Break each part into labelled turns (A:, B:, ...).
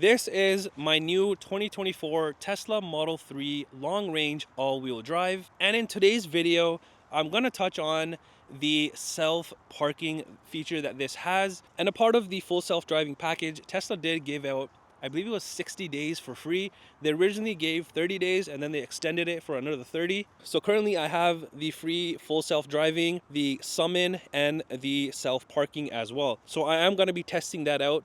A: This is my new 2024 Tesla Model 3 long range all-wheel drive, and in today's video I'm going to touch on the self parking feature that this has. And a part of the full self-driving package, Tesla did give out, I believe it was 60 days for free. They originally gave 30 days and then they extended it for another 30. So currently I have the free full self-driving, the summon, and the self-parking as well. So I am going to be testing that out.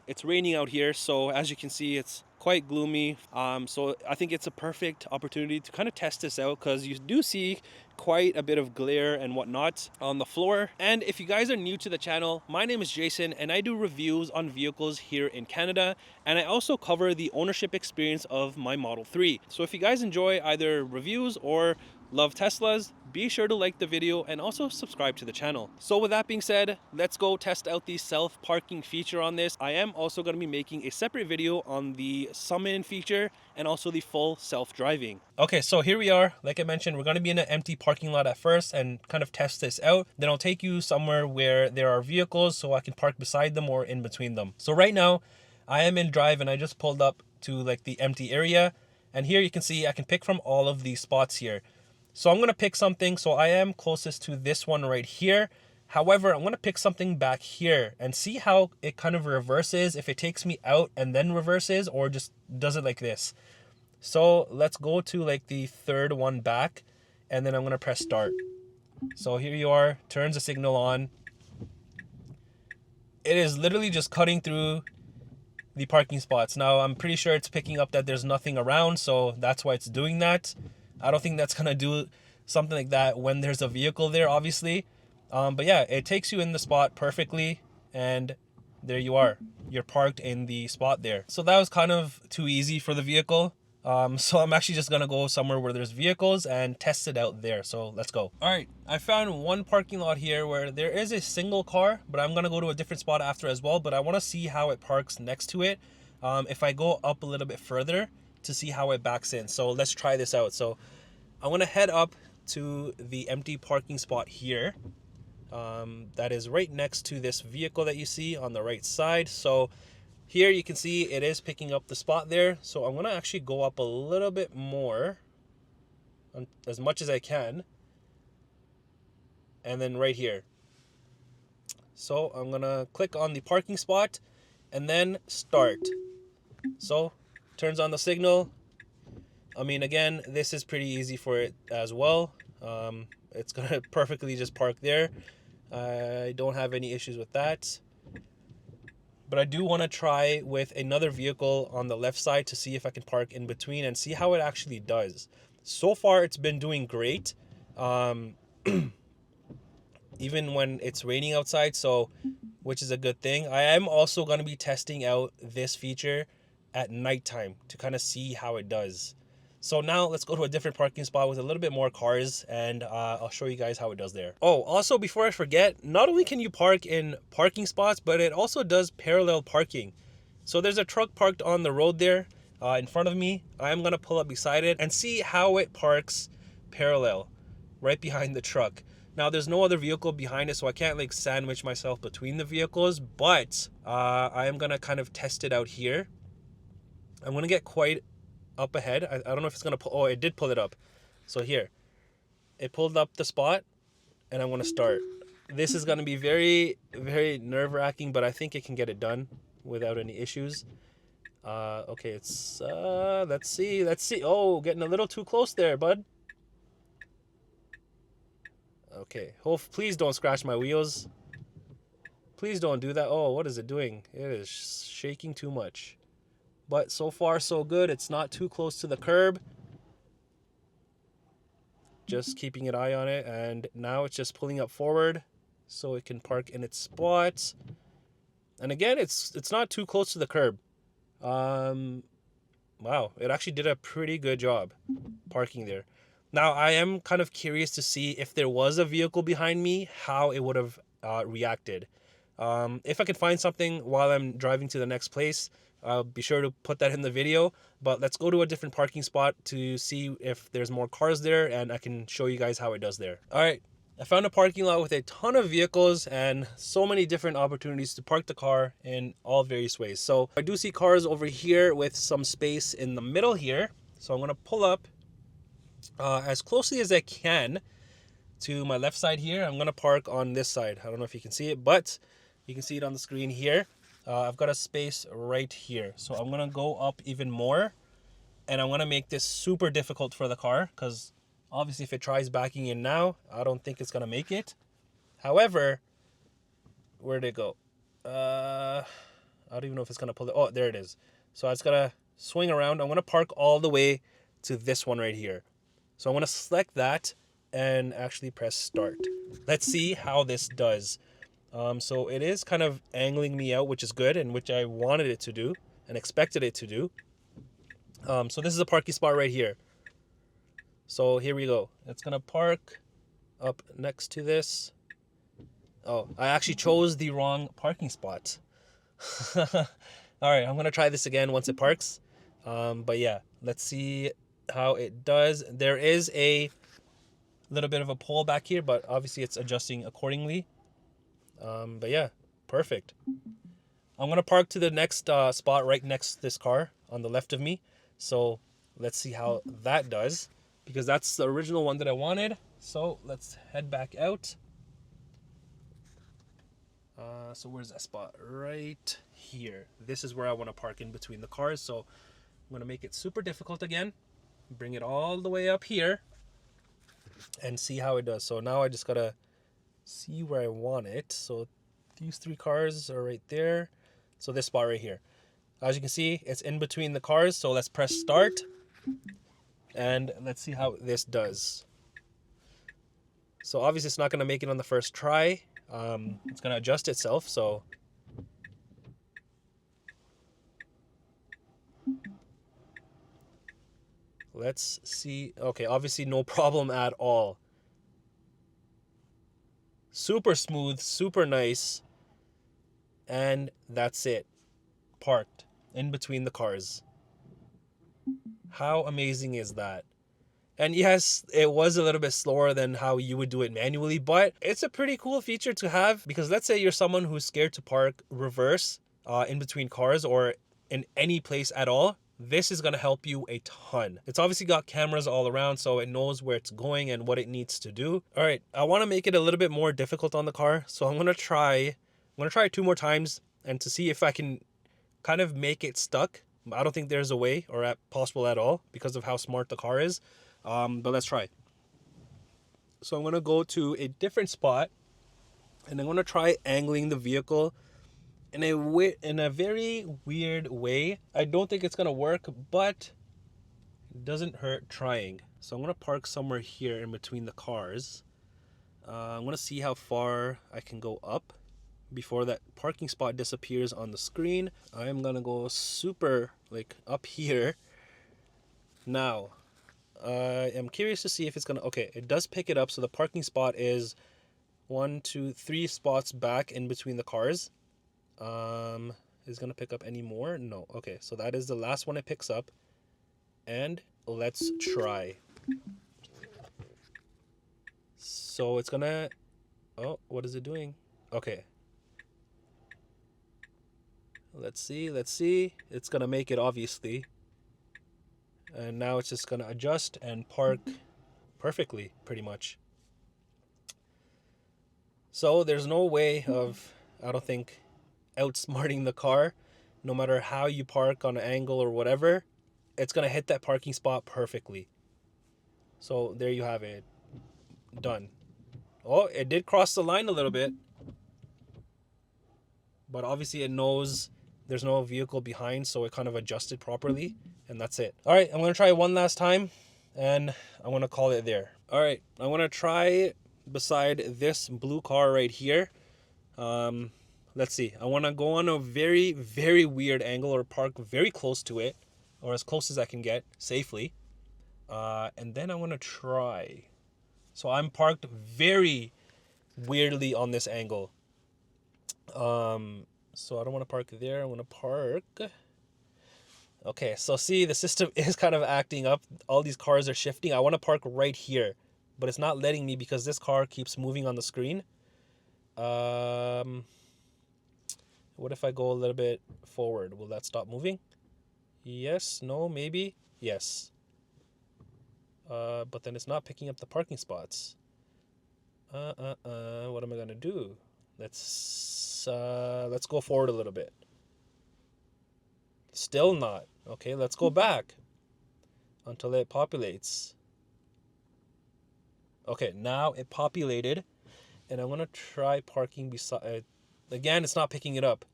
A: It's raining out here, so as you can see, it's quite gloomy. So I think it's a perfect opportunity to kind of test this out, because you do see quite a bit of glare and whatnot on the floor. And if you guys are new to the channel, my name is Jason and I do reviews on vehicles here in Canada, and I also cover the ownership experience of my Model 3. So if you guys enjoy either reviews or love Teslas, be sure to like the video and also subscribe to the channel. So with that being said, let's go test out the self-parking feature on this. I am also going to be making a separate video on the summon feature and also the full self-driving. Okay, so here we are. Like I mentioned, we're going to be in an empty parking lot at first and kind of test this out. Then I'll take you somewhere where there are vehicles so I can park beside them or in between them. So right now I am in drive and I just pulled up to like the empty area, and here you can see I can pick from all of these spots here. So I'm going to pick something. So I am closest to this one right here. However, I'm going to pick something back here and see how it kind of reverses, if it takes me out and then reverses or just does it like this. So let's go to like the third one back, and then I'm going to press start. So here you are, turns the signal on. It is literally just cutting through the parking spots. Now I'm pretty sure it's picking up that there's nothing around, so that's why it's doing that. I don't think that's gonna do something like that when there's a vehicle there, obviously. But yeah, it takes you in the spot perfectly, and there you are. You're parked in the spot there. So that was kind of too easy for the vehicle. So I'm actually just gonna go somewhere where there's vehicles and test it out there. So let's go. All right, I found one parking lot here where there is a single car, but I'm gonna go to a different spot after as well. But I wanna see how it parks next to it. If I go up a little bit further, to see how it backs in. So let's try this out. So I want to head up to the empty parking spot here. That is right next to this vehicle that you see on the right side. So here you can see it is picking up the spot there. So I'm going to actually go up a little bit more, as much as I can. And then right here. So I'm going to click on the parking spot and then start. So turns on the signal. I mean, again, this is pretty easy for it as well. It's gonna perfectly just park there. I don't have any issues with that. But I do want to try with another vehicle on the left side to see if I can park in between and see how it actually does. So far, it's been doing great. Even when it's raining outside, so which is a good thing. I am also going to be testing out this feature at nighttime to kind of see how it does. So now let's go to a different parking spot with a little bit more cars, and I'll show you guys how it does there. Oh, also before I forget, not only can you park in parking spots, but it also does parallel parking. So there's a truck parked on the road there in front of me. I'm going to pull up beside it and see how it parks parallel right behind the truck. Now there's no other vehicle behind it, so I can't like sandwich myself between the vehicles, but I am going to kind of test it out here. I'm going to get quite up ahead. I don't know if it's going to pull. Oh, it did pull it up. So here, it pulled up the spot, and I'm going to start. This is going to be very, very nerve-wracking, but I think it can get it done without any issues. Okay, it's, let's see. Oh, getting a little too close there, bud. Okay, please don't scratch my wheels. Please don't do that. Oh, what is it doing? It is shaking too much. But so far, so good. It's not too close to the curb. Just keeping an eye on it. And now it's just pulling up forward so it can park in its spot. And again, it's not too close to the curb. Wow, it actually did a pretty good job parking there. Now, I am kind of curious to see if there was a vehicle behind me, how it would have reacted. If I can find something while I'm driving to the next place, I'll be sure to put that in the video. But let's go to a different parking spot to see if there's more cars there, and I can show you guys how it does there. All right, I found a parking lot with a ton of vehicles and so many different opportunities to park the car in all various ways. So I do see cars over here with some space in the middle here. So I'm going to pull up as closely as I can to my left side here. I'm going to park on this side. I don't know if you can see it, but you can see it on the screen here. I've got a space right here. So I'm going to go up even more, and I'm going to make this super difficult for the car because obviously if it tries backing in now, I don't think it's going to make it. However, where'd it go? I don't even know if it's going to pull it. Oh, there it is. So I just got to swing around. I'm going to park all the way to this one right here. So I'm going to select that and actually press start. Let's see how this does. So it is kind of angling me out, which is good, and which I wanted it to do and expected it to do. So this is a parking spot right here. So here we go. It's gonna park up next to this. Oh, I actually chose the wrong parking spot. All right, I'm gonna try this again once it parks. But yeah, let's see how it does. There is a little bit of a pull back here, but obviously it's adjusting accordingly. But yeah, perfect. I'm gonna park to the next spot right next to this car on the left of me. So let's see how that does, because that's the original one that I wanted. So let's head back out. So where's that spot? Right here. This is where I want to park in between the cars. So I'm gonna make it super difficult again. Bring it all the way up here and see how it does. So now I just gotta see where I want it. So these three cars are right there. So this spot right here. As you can see, it's in between the cars. So let's press start and let's see how this does. So obviously it's not going to make it on the first try. It's going to adjust itself. So let's see. Okay, obviously no problem at all. Super smooth, super nice. And that's it. Parked in between the cars. How amazing is that? And yes, it was a little bit slower than how you would do it manually, but it's a pretty cool feature to have, because let's say you're someone who's scared to park reverse in between cars or in any place at all. This is going to help you a ton. It's obviously got cameras all around, so it knows where it's going and what it needs to do. All right, I want to make it a little bit more difficult on the car, so I'm going to try it 2 more times and to see if I can kind of make it stuck. I don't think there's a way or possible at all because of how smart the car is. But let's try. So I'm going to go to a different spot and I'm going to try angling the vehicle in a very weird way. I don't think it's going to work, but it doesn't hurt trying. So I'm going to park somewhere here in between the cars. I'm going to see how far I can go up before that parking spot disappears on the screen. I'm gonna go super up here. Now, I am curious to see if it's gonna, okay, it does pick it up. So the parking spot is 1, 2, 3 spots back in between the cars. Is gonna pick up any more? No. Okay, so that is the last one it picks up. And let's try. So it's gonna, oh, what is it doing? Okay. Let's see. It's gonna make it, obviously. And now it's just gonna adjust and park perfectly, pretty much. So there's no way of, I don't think, outsmarting the car. No matter how you park on an angle or whatever, it's gonna hit that parking spot perfectly. So there you have it. Done. Oh, it did cross the line a little bit, but obviously it knows there's no vehicle behind, so it kind of adjusted properly, and that's it. All right, I'm gonna try it one last time, and I'm gonna call it there. All right, I'm gonna try beside this blue car right here. Let's see. I wanna go on a very, very weird angle or park very close to it, or as close as I can get safely. And then I wanna try. So I'm parked very weirdly on this angle. So I don't want to park there. I want to park. Okay, so see, the system is kind of acting up. All these cars are shifting. I want to park right here. but it's not letting me because this car keeps moving on the screen. What if I go a little bit forward? Will that stop moving? Yes, no, maybe, yes. But then it's not picking up the parking spots. What am I gonna do? Let's go forward a little bit. Still not. Okay, let's go back until it populates. Okay, now it populated, and I'm gonna try parking beside. Again, it's not picking it up.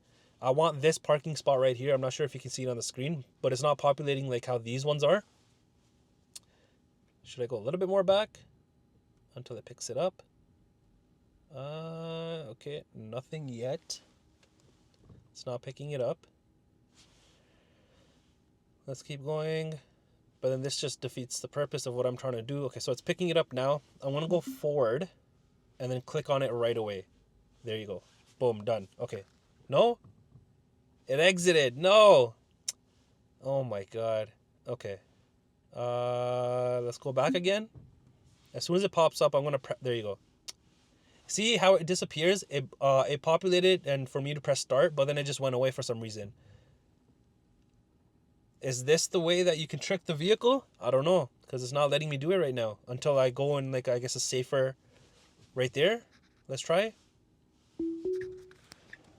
A: I want this parking spot right here. I'm not sure if you can see it on the screen, but it's not populating like how these ones are. Should I go a little bit more back until it picks it up? Okay, nothing yet. It's not picking it up. Let's keep going. But then this just defeats the purpose of what I'm trying to do. Okay, so it's picking it up now. I want to go forward and then click on it right away. There you go. Boom, done. Okay. No? It exited. No. Oh my God. Okay. Let's go back again. As soon as it pops up, I'm going to there you go. See how it disappears? It populated and for me to press start, but then it just went away for some reason. Is this the way that you can trick the vehicle? I don't know, because it's not letting me do it right now until I go in, like, I guess a safer right there. Let's try.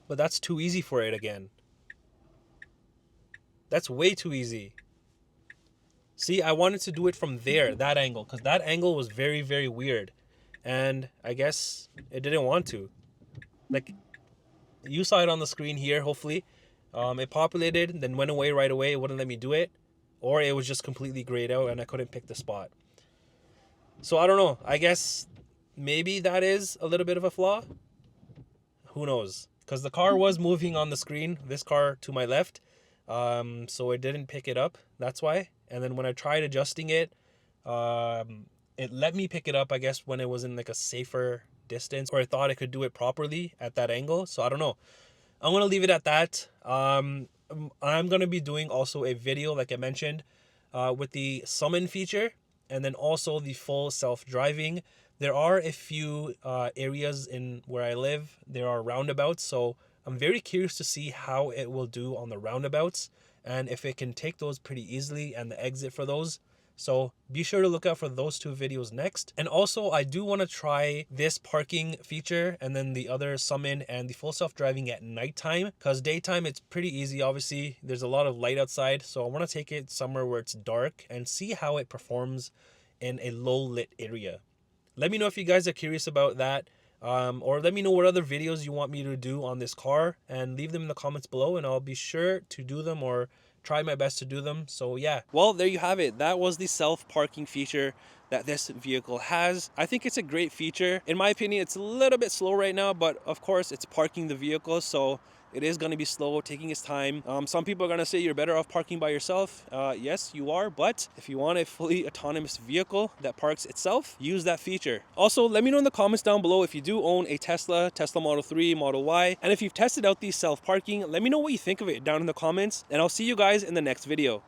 A: But that's too easy for it again. That's way too easy. See, I wanted to do it from there, that angle, because that angle was very, very weird. And I guess it didn't want to. Like, you saw it on the screen here, hopefully. It populated, then went away right away. It wouldn't let me do it. Or it was just completely grayed out and I couldn't pick the spot. So I don't know. I guess maybe that is a little bit of a flaw. Who knows? Because the car was moving on the screen. This car to my left. So it didn't pick it up. That's why. And then when I tried adjusting it, it let me pick it up, I guess, when it was in like a safer distance. Or I thought I could do it properly at that angle. So I don't know. I'm going to leave it at that. I'm going to be doing also a video, like I mentioned, with the summon feature and then also the full self-driving. There are a few areas in where I live. There are roundabouts, so I'm very curious to see how it will do on the roundabouts and if it can take those pretty easily and the exit for those. So be sure to look out for those two videos next. And also, I do want to try this parking feature and then the other summon and the full self-driving at nighttime. Because daytime, it's pretty easy, obviously. There's a lot of light outside. So I want to take it somewhere where it's dark and see how it performs in a low-lit area. Let me know if you guys are curious about that. Or let me know what other videos you want me to do on this car. And leave them in the comments below and I'll be sure to do them or try my best to do them. So yeah, well, there you have it. That was the self-parking feature that this vehicle has. I think it's a great feature. In my opinion, it's a little bit slow right now, but of course it's parking the vehicle, so it is going to be slow, taking its time. Some people are going to say you're better off parking by yourself. Yes, you are, but if you want a fully autonomous vehicle that parks itself, use that feature. Also, let me know in the comments down below if you do own a Tesla Model 3, Model Y, and if you've tested out these self-parking, let me know what you think of it down in the comments, and I'll see you guys in the next video.